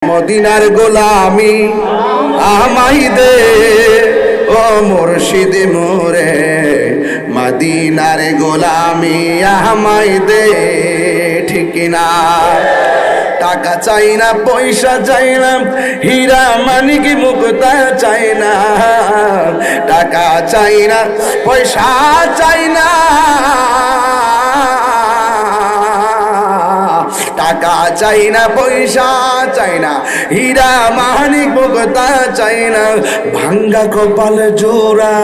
মদিনার গোলামি আমায় দে ও মুর্শিদ মোরে, মদিনার গোলামি আমায় দে। ঠিক না? টাকা চাই না, পয়সা চাই না, হীরা মানিক মুক্তা চাই না। টাকা চাই না, পয়সা চাই না, টাকা চাই না, পয়সা চাই না, হীরা মানিক মুক্তা চাই না। ভাঙ্গা কপাল জোড়া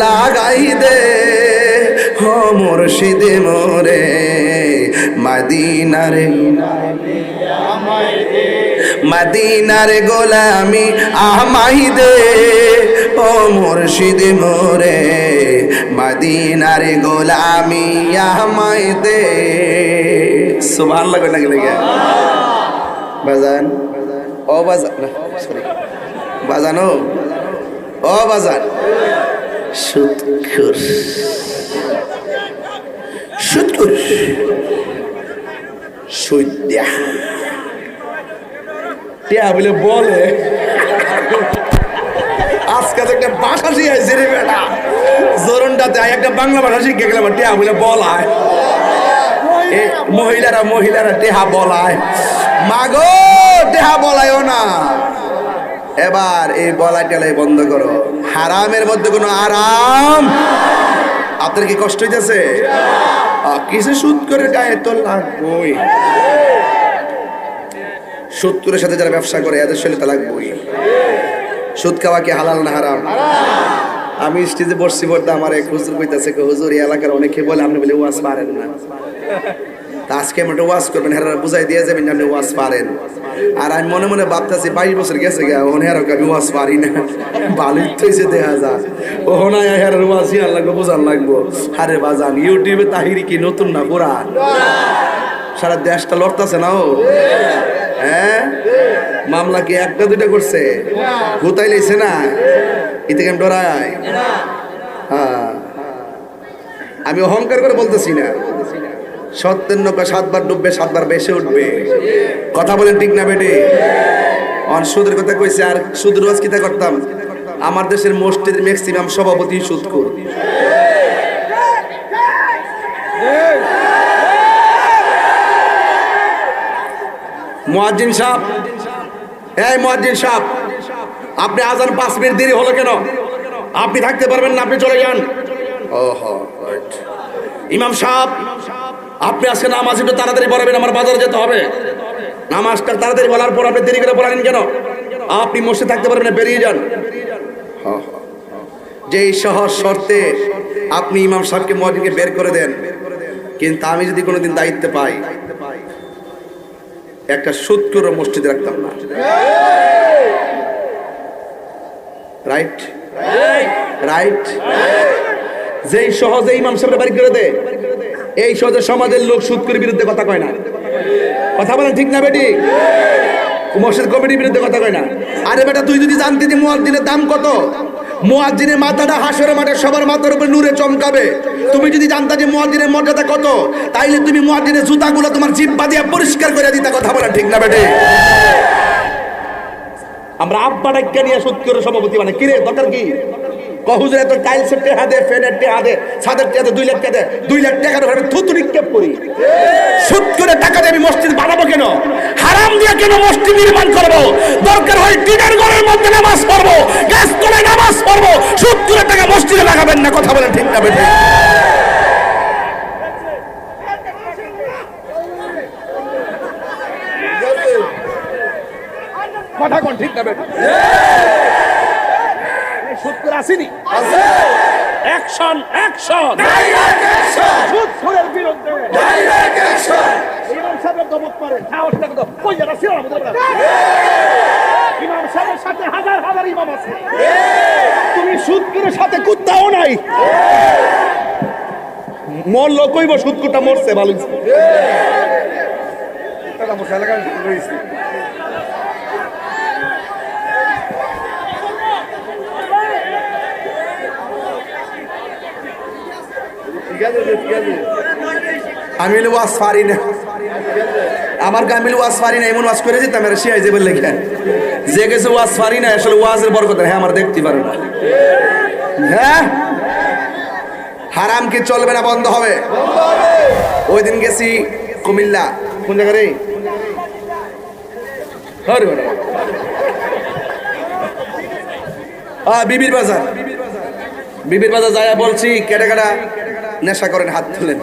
লাগাই দে ও মুর্শিদ মোরে, মদিনার মদিনার গোলামি আমায় দে ও মুর্শিদ মোরে, মদিনার গোলামি আমায় দে। সুবহানাল্লাহ কই লাগে লাগে বাজান ও বাজান, সরি বাজানো ও বাজান, সুদখোর সুদখোর সুদ্যা টিয়া বলে বলে আজকে একটা ভাষা শিখাইছে রে বেটা, জোরনটাতে একটা বাংলা ভাষা শিখে গেলাম। টিয়া বলে বলায় মহিলারা টেহা বলায়, মাগো টেহা বলায়ও না। এবার এই বলাই টেলাই বন্ধ করো। হারামের মধ্যে কোনো আরাম। আপনার কি কষ্ট হইতেছে? কিছু সুদ করে গায়ে তো লাগবই। সুদ করে সাথে যারা ব্যবসা করে এদের শরীরে তো লাগবই। সুদ খাওয়া কি হালাল না হারাম? আমি স্টেজে বসছি বলতে আমার এক হুজুর কইতাছে, হুজুর এই এলাকার অনেকে বলে আপনি বলে ওয়াজ পারেন না, আজকে আমি একটা ওয়াজ করবেন, হেরা বুঝাই দিয়ে যাবেন আপনি ওয়াজ পারেন। আর আমি মনে মনে ভাবতেছি 22 বছর গেছে গা, ওখানে হেরা আমি ওয়াজ পারি না, ভালোই থইছে দেখা যা ওখানে হেরার ওয়াজ হিয়ার লাগবো, বোঝান লাগবো। আরে বাজান ইউটিউবে তাহিরি কি নতুন না পুরান? সারা দেশটা লড়তেছে না ও। হ্যাঁ, মামলা কি একটা দুইটা করছে? গুতাই লাইছে না? এতে কেমন ডরায়? হ্যাঁ, আমি অহংকার করে বলতেছি না। সত্যের নৌকা 7 বার ডুববে 7 বার ভেসে উঠবে। কথা বলেন ঠিক না বেটে? অন সুদের কথা কইছে, আর সুদ রোজ কিতা করতাম। আমার দেশের মসজিদের ম্যাক্সিমাম সভাপতি সুদখোর। মুয়াজ্জিন সাহেব, এই মুয়াজ্জিন সাহেব, আপনি আজান 5 মিনিট দেরি হলো কেন? আপনি থাকতে পারবেন না, আপনি চলে যান। ওহো, ইমাম সাহেব আপনি আজকে নামাজ একটু তাড়াতাড়ি পড়াবেন, আমার বাজারে যেতে হবে। নামাজটা তাড়াতাড়ি বলার পর আপনি দেরি করে পড়ালেন কেন? আপনি মসজিদে থাকতে পারবেন না, বেরিয়ে যান। যেই সহজ শর্তে আপনি ইমাম সাহেবকে মুয়াজ্জিনকে বের করে দেন, কিন্তু আমি যদি কোনোদিন দায়িত্ব পাই, একটা সুদখোর মসজিদে রাখতাম না। Right right. যেই সহজে ইমাম সাহেব বাড়ি করে দেয়, এই সহজে সমাজের লোক সুদখোরের বিরুদ্ধে কথা কয় না। কথা বলেন ঠিক না বেটি? মসজিদ কমিটির বিরুদ্ধে কথা কয় না। আরে বেটা, তুই যদি জানতি যে মুয়াজ্জিনের দাম কত, মুয়াজ্জিনের মাথাটা হাসরের মাঠে সবার মাথার উপর নূরে চমকাবে, তুমি যদি জানতা যে মুয়াজ্জিনের মর্যাদা কত, তাইলে তুমি মুয়াজ্জিনের জুতাগুলো তোমার জিহ্বা দিয়ে পরিষ্কার করে দিতা। কথা বলেন ঠিক না বেটি? আমরা আব্বা ডাক্কা নিয়ে সুদখোরের সভাপতি মানে কিরে দরকার কি? হুজুর এত টাইলসের টেহা দে, ফ্যানের টেহা দে, ছাদের টেহা দে, 2 লাখ টাকা দে, 2 লাখ টাকার উপরে থুতু নিক্ষেপ করি। সুদ করে টাকা দিয়ে আমি মসজিদ বানাবো কেন? হারাম দিয়ে কেন মসজিদ নির্মাণ করবো? দরকার হয় টিনের ঘরের মধ্যে নামাজ পড়বো, গাছতলায় নামাজ পড়বো। সুদ করে টাকা মসজিদে লাগাবেন না। কথা বলেন ঠিক না বেঠিক? কথা কোন ঠিক না বেঠিক? সুদখোর আসেনি? আছে। Action action, direct action. সুদখোরের বিরুদ্ধে ডাইরেক্ট অ্যাকশন। ইমাম সাহেব দমক করে, সাহসটা কত? কই যারা ছিল আমাদের বলা। ইমাম সাহেবের সাথে হাজার হাজার ইমাম আছে। তুমি সুদখোরের সাথে কুত্তাও নাই। মরল কইব সুদখোরটা মরছে ভালো। টাকা পয়সা লাগা রইছে। আমি ওয়াজ পারি না। আমার কামিল ওয়াজ পারি না এমন ওয়াজ করে যেতাম এরা শিয়াই যাবে লেখা যে গেছে ওয়াজ পারি না আসলে ওয়াজের বরকত হ্যাঁ আমার দেখতে পারে না হ্যাঁ হারাম কি চলবে না বন্ধ হবে ওই দিন গেছি কুমিল্লা কোন জায়গা রে বিবির বাজার যাইয়া বলছি কেটে কেটা নেশা করেন হাত তুলেন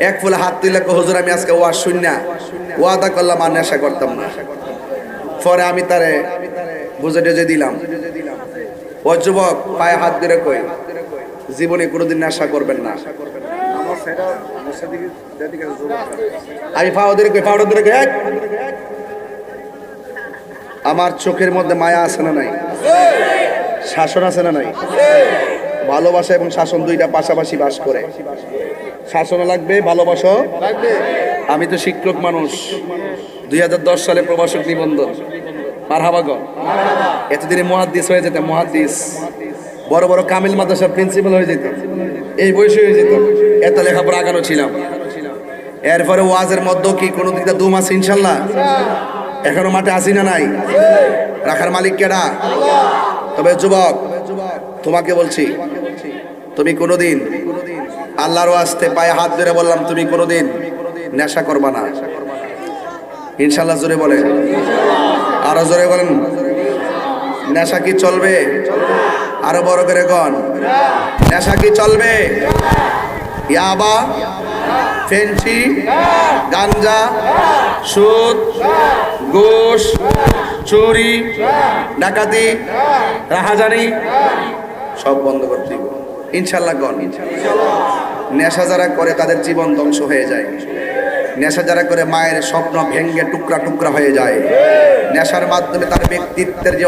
এক ফুলে হাত তুলে হুজুর আমি আজকে ওয়াজ শুননা ওয়াদা করলাম আর নেশা করতাম না পরে আমি তারে বুঝে টুঝে দিলাম ও যুবক পায়ে হাত ধরে কই জীবনে কোনোদিন নেশা করবেন না আমি পাও ধরে কই পাউডার ধরে কই আমার চোখের মধ্যে মায়া আছে না নাই শাসন আছে না নাই ভালোবাসা এবং শাসন দুইটা পাশাপাশি বাস করে শাসনও লাগবে ভালোবাসা আমি তো শিক্ষক মানুষ 2010 সালে প্রবাসক নিবন্ধন মারহাবাগন এতদিনে মুহাদ্দিস হয়ে যেতাম মুহাদ্দিস বড় বড় কামিল মাদ্রাসার প্রিন্সিপাল হয়ে যেতাম এই বয়সে হয়ে যেতাম এত লেখাপড়া আগানো ছিলাম এরপরে ওয়াজের মধ্যে কি কোনো দিকটা দুম আছে ইনশাল্লাহ এখনো মাঠে আসি না নাই রাখার মালিক কেডা তবে যুবক তোমাকে বলছি তুমি কোনোদিন আল্লাহর ওয়াস্তে পায়ে হাত ধরে বললাম তুমি কোনোদিন নেশা করবা না ইনশাল্লাহ জোরে বলেন আরো জোরে বলেন নেশা কি চলবে আরো বড় করে গন নেশা কি চলবে ইয়াবা ফেন্সি গাঞ্জা সুদ ঘুষ চুরি ডাকাতি রাহাজানি সব বন্ধ করতে দিব ইনশাল্লাহ গন নেশা যারা করে তাদের জীবন ধ্বংস হয়ে যায় নেশা যারা করে মায়ের স্বপ্ন ভেঙ্গে টুকরা টুকরা হয়ে যায় নেশার মাধ্যমে তার ব্যক্তিত্বের যে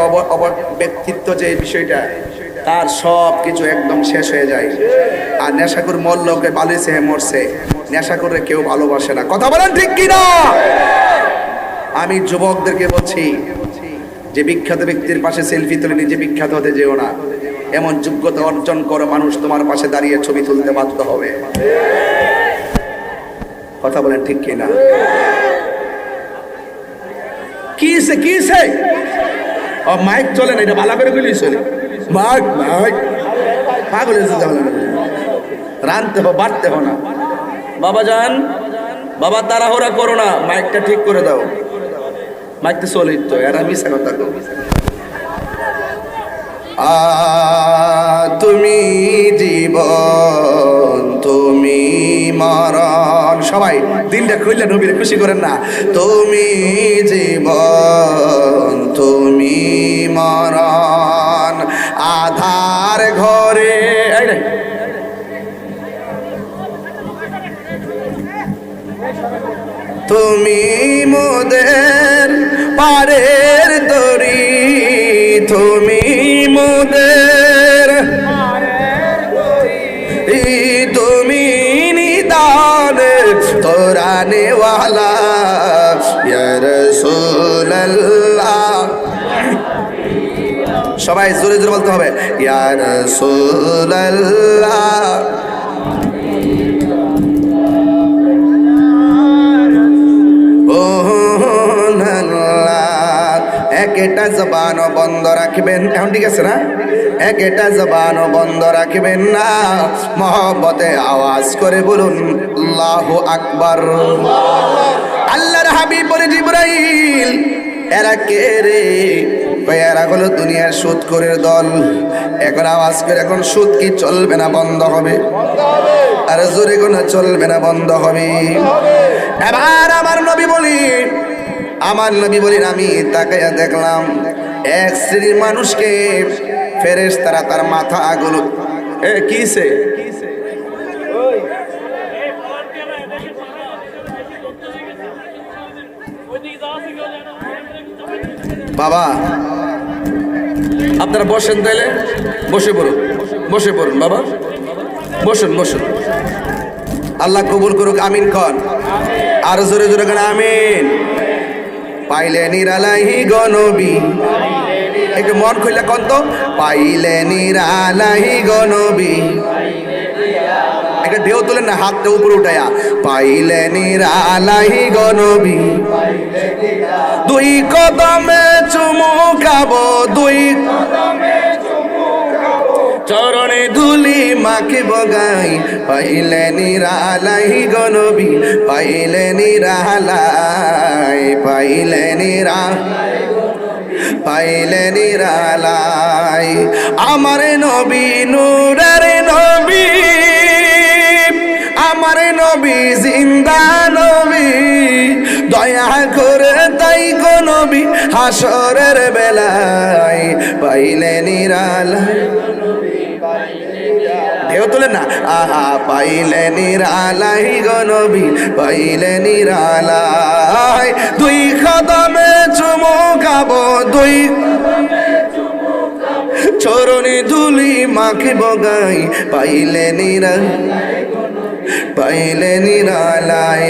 ব্যক্তিত্ব যে বিষয়টা তার সব কিছু একদম শেষ হয়ে যায় আর নেশা করে মরলোকে বালিছে মরছে নেশা করে কেউ ভালোবাসে না কথা বলেন ঠিক কিনা আমি যুবকদেরকে বলছি যে বিখ্যাত ব্যক্তির পাশে সেলফি তুলে নিজে বিখ্যাত হতে যেও না এমন যোগ্যতা অর্জন করো মানুষ তোমার পাশে দাঁড়িয়ে ছবি তুলতে বাধ্য হবে কথা বলেন ঠিক কিনা কিসে ও মাইক চলে না এটা ভালো করে গুলি চলে মাইক পাগল রানতে হো বাড়তে হো না বাবা যান বাবা তাড়াহুড়া করো না মাইকটা ঠিক করে দাও মাইকটা চলে তো এরা মিশা কথা কো তুমি জীবন তুমি মরণ সবাই দিনটা খুললে নবীরে খুশি করেন না তুমি জীবন তুমি মরণ আধার ঘরে তুমি মোদের পারের তরি তুমি মোদের তুমি নিদান তোরানে ওয়ালা ইয়া রাসূলুল্লাহ সবাই জোরে জোরে বলতে হবে ইয়া রাসূলুল্লাহ একটা জবানও বন্ধ রাখবেন এখন ঠিক আছে না একটা জবানও বন্ধ রাখবেন না মহব্বতে আওয়াজ করে বলুন আল্লাহু আকবার আল্লাহর হাবিব বলে জিবরাইল এরা কে রে এরা হলো দুনিয়ার সুদখোরের দল এখন আওয়াজ করে এখন সুদ কি চলবে না বন্ধ হবে আর জোরে কোনো চলবে না বন্ধ হবে এবার আমার নবী বলেন আমি তাকাইয়া দেখলাম এক শ্রেণীর মানুষকে ফেরেশতারা তার মাথা গুলো কিসে বাবা আপনারা বসেন তাইলে বসে পড়ুন বাবা বসুন আল্লাহ কবুল করুক আমিন কন আর জোরে জোরে করে আমিন পাইলে নিরালাহি গনবী একটু মন খুলে কন তো পাইলে নিরালাহি গনবী একটা ঢেউ তোলেন না, হাতটা উপরে উঠায়া। পাইলে নিরালাই গো নবী, দুই কদমে চুমু খাবো, দুই চরণে ধুলি মাকে বগাই। পাইলে নিরালাই গো নবী, পাইলে নিরালাই, পাইলে পাইলে নিরালাই। আমার নবী নূরের নবী, আমার নবী জিন্দা নবী, দয়া করে তাই গো নবী হাসরের বেলায় পাইলে নিরালাই। ঢেউ তোলেন না, আহা পাইলে নিরালাই গো নবী, পাইলে নিরালাই। দুই কদমে চুমু খাবো, দুই চরণে ধুলি মাকে বগাই। পাইলে নিরালাই, পাইলে নিরালায়।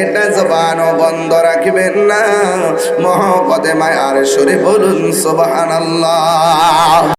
একটা জবানও বন্ধ রাখবেন না, মহব্বতে মায়ার সুরে বলুন সুবহানাল্লাহ।